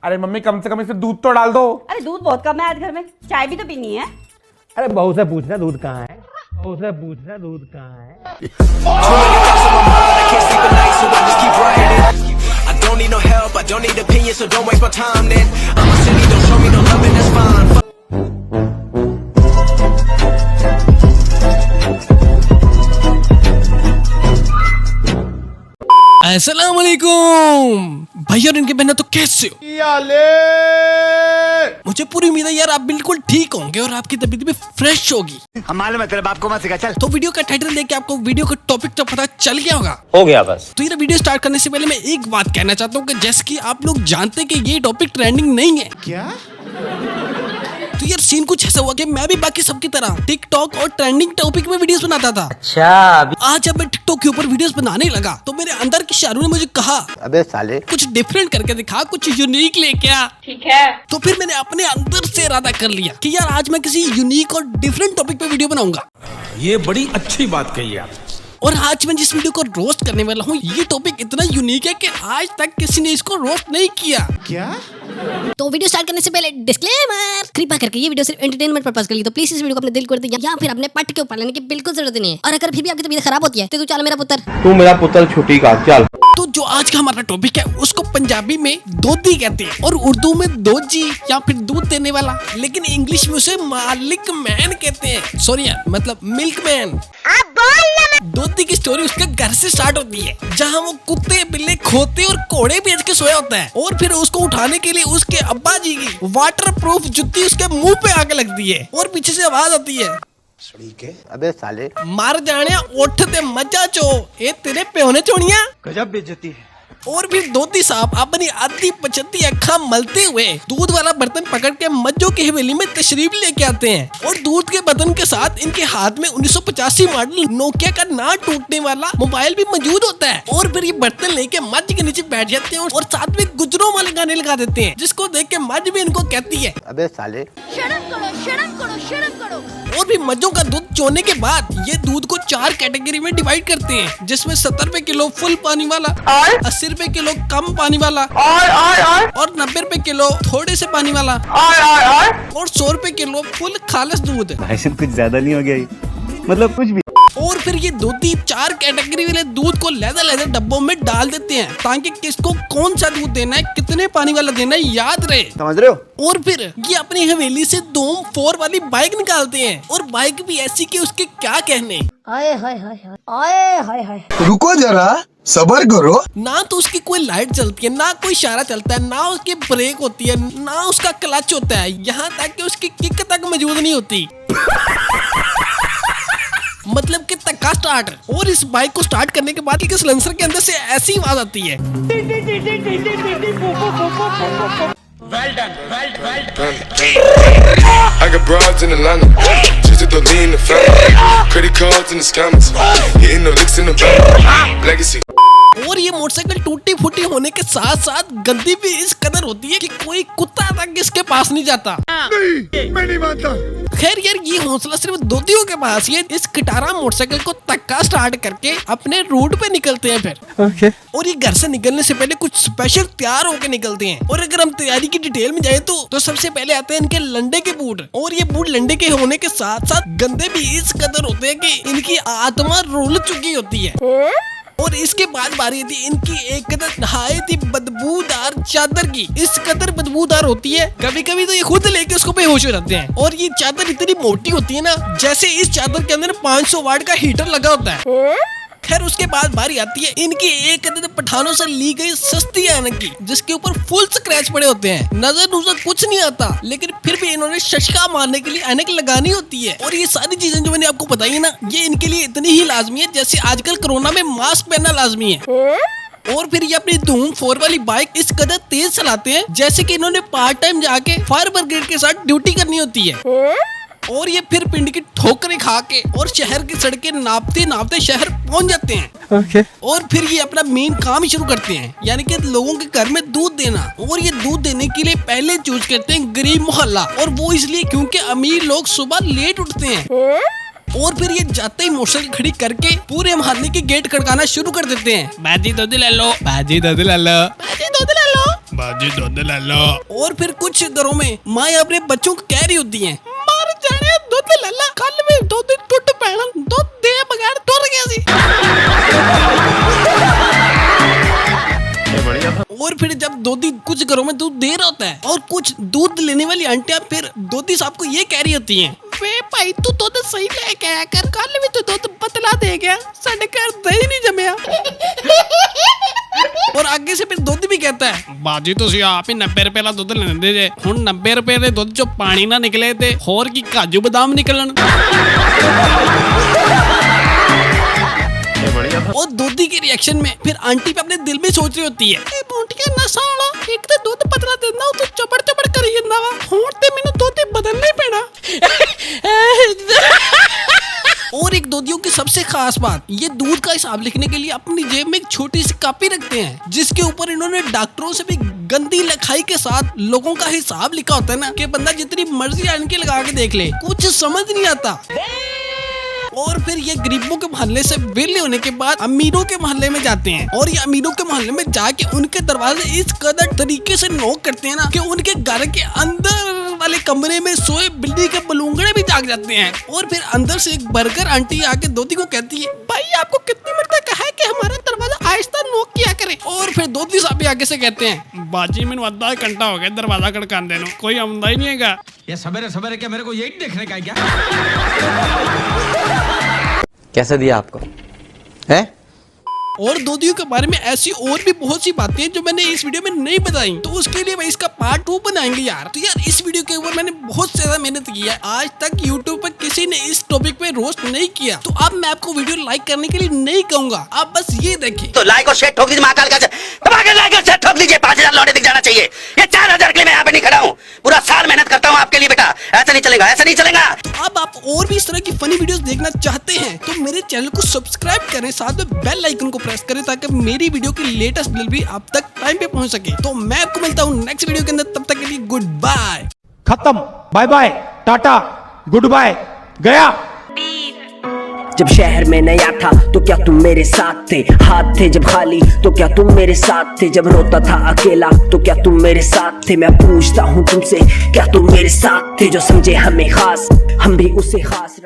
अरे मम्मी कम से कम इसमें दूध तो डाल दो। अरे दूध बहुत कम है आज घर में, चाय भी तो पीनी है। अरे बहू से पूछना दूध कहाँ है, बहू से पूछना दूध कहाँ है। अस्सलाम वालेकुम भाई और इनके बहनों, तो कैसे हो? मुझे पूरी उम्मीद है यार आप बिल्कुल ठीक होंगे और आपकी तबीयत भी फ्रेश होगी। हम मालूम है तेरे बाप को मत सिखा, चल। तो वीडियो का टाइटल देख के आपको वीडियो का टॉपिक तो पता चल गया होगा। हो गया बस। तो ये वीडियो स्टार्ट करने से पहले मैं एक बात कहना चाहता हूँ कि जैसे कि आप लोग जानते हैं कि ये टॉपिक ट्रेंडिंग नहीं है। क्या? तो यार सीन कुछ ऐसा हुआ कि मैं भी बाकी सबकी तरह टिकटॉक और ट्रेंडिंग टॉपिक में वीडियोस बनाता था। अच्छा आज जब मैं टिकटॉक के ऊपर वीडियोस बनाने लगा तो मेरे अंदर की शारू ने मुझे कहा, अबे साले कुछ डिफरेंट करके दिखा, कुछ यूनिक लेके आ। ठीक है। तो फिर मैंने अपने अंदर से इरादा कर लिया कि यार आज मैं किसी यूनिक और डिफरेंट टॉपिक पे वीडियो बनाऊंगा। ये बड़ी अच्छी बात कही आप। और आज मैं जिस वीडियो को रोस्ट करने वाला हूँ ये टॉपिक इतना यूनिक है कि आज तक किसी ने इसको रोस्ट नहीं किया। क्या? तो वीडियो स्टार्ट करने से पहले डिस्क्लेमर, कृपया करके ये वीडियो सिर्फ एंटरटेनमेंट पर्पस के लिए, तो प्लीज इस वीडियो को अपने दिल को या फिर अपने पट के ऊपर लेने की बिल्कुल जरूरत नहीं है। और अगर फिर भी आपकी तबीयत खराब होती है तो तू चल मेरा पुत्र, तू मेरा पुत्र छुट्टी का चल। तो जो आज का हमारा टॉपिक है उसको पंजाबी में दोधी कहते हैं और उर्दू में दोजी या फिर दूध देने वाला, लेकिन इंग्लिश में उसे मालिक मैन कहते हैं। सॉरी यार, मतलब मिल्क मैन। दोधी की स्टोरी उसके घर से स्टार्ट होती है जहाँ वो कुत्ते, बिल्ले, खोते और घोड़े बेच के सोया होता है और फिर उसको उठाने के लिए उसके अब्बा जी की वाटर प्रूफ जुत्ती उसके मुंह पे आके लगती है और पीछे से आवाज आती है, अबे साले मार जाने उठ ते मजा चो, ए तेरे प्यो ने चोनिया। गजब बेइज्जती है। और फिर दोधी साहब अपनी आधी पचती अखा मलते हुए दूध वाला बर्तन पकड़ के मज्जों की हवेली में तशरीफ लेके आते हैं और दूध के बर्तन के साथ इनके हाथ में 1985 मॉडल नोकिया का ना टूटने वाला मोबाइल भी मौजूद होता है। और फिर ये बर्तन लेके मज्ज के नीचे बैठ जाते हैं और साथ में गुजरों वाले गाने लगा देते हैं जिसको देख के मज्ज भी इनको कहती है, अबे साले शर्म करो शर्म करो शर्म करो। और भी मज्जों का दूध चोने के बाद ये दूध को 4 कैटेगरी में डिवाइड करते हैं, जिसमें 70 रुपए किलो फुल पानी वाला, 80 रुपए किलो कम पानी वाला और 90 रुपए किलो थोड़े से पानी वाला और 100 रुपए किलो फुल खालिस दूध। भाई साहब कुछ ज्यादा नहीं हो गया ये? मतलब कुछ भी। और फिर ये दोधी 4 कैटेगरी वाले दूध को लेदर डब्बों में डाल देते हैं ताकि किसको कौन सा दूध देना है, कितने पानी वाला देना है याद रहे, समझ रहे हो। और फिर ये अपनी हवेली से धूम 4 वाली बाइक निकालते हैं और बाइक भी ऐसी कि उसके क्या कहने। आए हाय हाय आए हाय हाय। रुको जरा सबर करो। ना तो उसकी कोई लाइट चलती है, ना कोई इशारा चलता है, ना उसकी ब्रेक होती है, ना उसका क्लच होता है, यहाँ तक कि उसकी किक तक मौजूद नहीं होती। मतलब कि तक्का स्टार्ट। और इस बाइक को स्टार्ट करने के बाद कि सिलेंसर के अंदर से ऐसी आवाज आती है, Well done. I got broads in Atlanta, just to lean the family, credit cards in the scammers, hitting the licks in the bank, legacy. और ये मोटरसाइकिल टूटी फूटी होने के साथ साथ गंदी भी इस कदर होती है कि कोई कुत्ता तक इसके पास नहीं जाता। नहीं, मैं नहीं मानता। खैर यार ये हौसला सिर्फ दोधियों के पास ही है। इस खटारा मोटरसाइकिल को तक्का स्टार्ट करके अपने रूट पे निकलते हैं फिर। और ये घर से निकलने से पहले कुछ स्पेशल तैयार होके निकलते हैं। और अगर हम तैयारी की डिटेल में जाए तो सबसे पहले आते हैं इनके लंडे के बूट। और ये बूट लंडे के होने के साथ साथ गंदे भी इस कदर होते हैं कि इनकी आत्मा रुल चुकी होती है। और इसके बाद बारी थी इनकी एक कदर नहायत ही बदबूदार चादर की। इस कदर बदबूदार होती है कभी कभी तो ये खुद लेके उसको बेहोश हो जाते हैं। और ये चादर इतनी मोटी होती है ना, जैसे इस चादर के अंदर 500 वाट का हीटर लगा होता है। खैर उसके बाद बारी आती है इनकी एक अदद पठानों से ली गई सस्ती ऐनक की, जिसके ऊपर फुल स्क्रैच पड़े होते हैं, नजर कुछ नहीं आता, लेकिन फिर भी इन्होंने शशका मारने के लिए ऐनक लगानी होती है। और ये सारी चीजें जो मैंने आपको बताई है ना, ये इनके लिए इतनी ही लाजमी है जैसे आजकल कोरोना में मास्क पहनना लाजमी है। और फिर ये अपनी धूम 4 वाली बाइक इस कदर तेज चलाते हैं जैसे कि इन्होंने पार्ट टाइम जाके फायर ब्रिगेड के साथ ड्यूटी करनी होती है। और ये फिर पिंड की ठोकरें खा के और शहर की सड़कें नापते नापते शहर पहुंच जाते हैं। और फिर ये अपना मेन काम शुरू करते हैं, यानी कि लोगों के घर में दूध देना। और ये दूध देने के लिए पहले चूज करते हैं गरीब मोहल्ला, और वो इसलिए क्योंकि अमीर लोग सुबह लेट उठते हैं। और फिर ये जाते ही मोटरसाइकिल खड़ी करके पूरे मोहल्ले के गेट खड़काना शुरू कर देते हैं। बाजी दूध ले लो, बाजी दूध ले लो, बाजी दूध ले लो। बाजी दूध ले लो। और फिर कुछ घरों में माँ अपने बच्चों को कह रही होती हैं, मार जाने दूध ले ला, कल में दूध टूट पैना, दूध दे बगैर टूट गया सी। और फिर जब दोधी कुछ घरों में दूध दे रहा होता है और कुछ दूध लेने वाली आंटियां फिर दोधी साहब को ये कह रही होती हैं, वे भाई तू दूध सही लेके आया कर, कल भी तो दूध पतला दे गया, साढ़े घर दही नहीं जमया। और आगे से फिर दूध भी कहता है, बाजी तुसी आप ही 90 रुपए का दूध लेंदे जे, हुण 90 रुपए दे दूध चो पानी ना निकले ते होर की काजू बादाम निकलन। और दोधी के रिएक्शन में फिर आंटी पे अपने दिल में सोच रही होती है, बोंटिया नसाला एक तो दूध पतला देना तो चपड़ चपड़ करी जंदा वा, हुण ते मेनू दूध बदलना ही पैना। और एक दोधियों की सबसे खास बात, ये दूध का हिसाब लिखने के लिए अपनी जेब में एक छोटी सी कॉपी रखते हैं, जिसके ऊपर इन्होंने डॉक्टरों से भी गंदी लिखाई के साथ लोगों का हिसाब लिखा होता है ना, कि बंदा जितनी मर्जी आंटी लगा के देख ले कुछ समझ नहीं आता। और फिर ये गरीबों के मोहल्ले से विले होने के बाद अमीरों के मोहल्ले में जाते हैं और ये अमीरों के मोहल्ले में जाके उनके दरवाजे इस कदर तरीके से नॉक करते हैं ना कि उनके घर के अंदर वाले कमरे में सोए बिल्ली के बलूंगड़े भी जाग जाते हैं। और फिर अंदर से एक बर्गर आंटी आके दोधी को कहती है, भाई आपको कितनी मरतबा कहा है कि हमारा दरवाजा आहिस्ता नॉक किया करे। और फिर दोधी साहब भी आगे से कहते हैं, बाजी मैंने आधा घंटा हो गया दरवाजा खड़कान देनो, कोई आमदा ही नहीं है। ये सवेरे सवेरे क्या मेरे को यही देखने का है क्या? कैसा दिया आपको है? और दोधियों के बारे में ऐसी और भी बहुत सी बातें हैं जो मैंने इस वीडियो में नहीं बताई, तो उसके लिए मैं इसका पार्ट 2 बनाएंगे यार। तो यार इस वीडियो के ऊपर मैंने बहुत ज्यादा मेहनत की है, आज तक यूट्यूब पर किसी ने इस टॉपिक पे रोस्ट नहीं किया, तो अब मैं आपको वीडियो लाइक करने के लिए नहीं कहूंगा, आप बस ये देखिए। तो लाइक और शेयर ठोक दीजिए, महाकाल का लाइक और शेयर ठोक दीजिए, 5000 लौटे दिख जाना चाहिए। ये 4000 के लिए मैं यहाँ पे नहीं खड़ा हूँ, पूरा साल मेहनत करता हूँ आपके लिए बेटा, ऐसा नहीं चलेगा, ऐसा नहीं चलेगा। तो अब आप और भी इस तरह की फनी वीडियोस देखना चाहते हैं तो मेरे चैनल को सब्सक्राइब करें, साथ में बेल आइकन को प्रेस करें ताकि मेरी वीडियो की लेटेस्ट डिलीवरी आप तक टाइम पे पहुंच सके। तो मैं आपको मिलता हूँ नेक्स्ट वीडियो के अंदर, तब तक के लिए गुड बाय। खत्म, bye bye, tata, goodbye, गया। जब शहर में नया था तो क्या तुम मेरे साथ थे, हाथ थे जब खाली तो क्या तुम मेरे साथ थे, जब रोता था अकेला तो क्या तुम मेरे साथ थे। मैं पूछता हूँ तुमसे क्या तुम मेरे साथ थे, जो समझे हमें खास हम भी उसे खास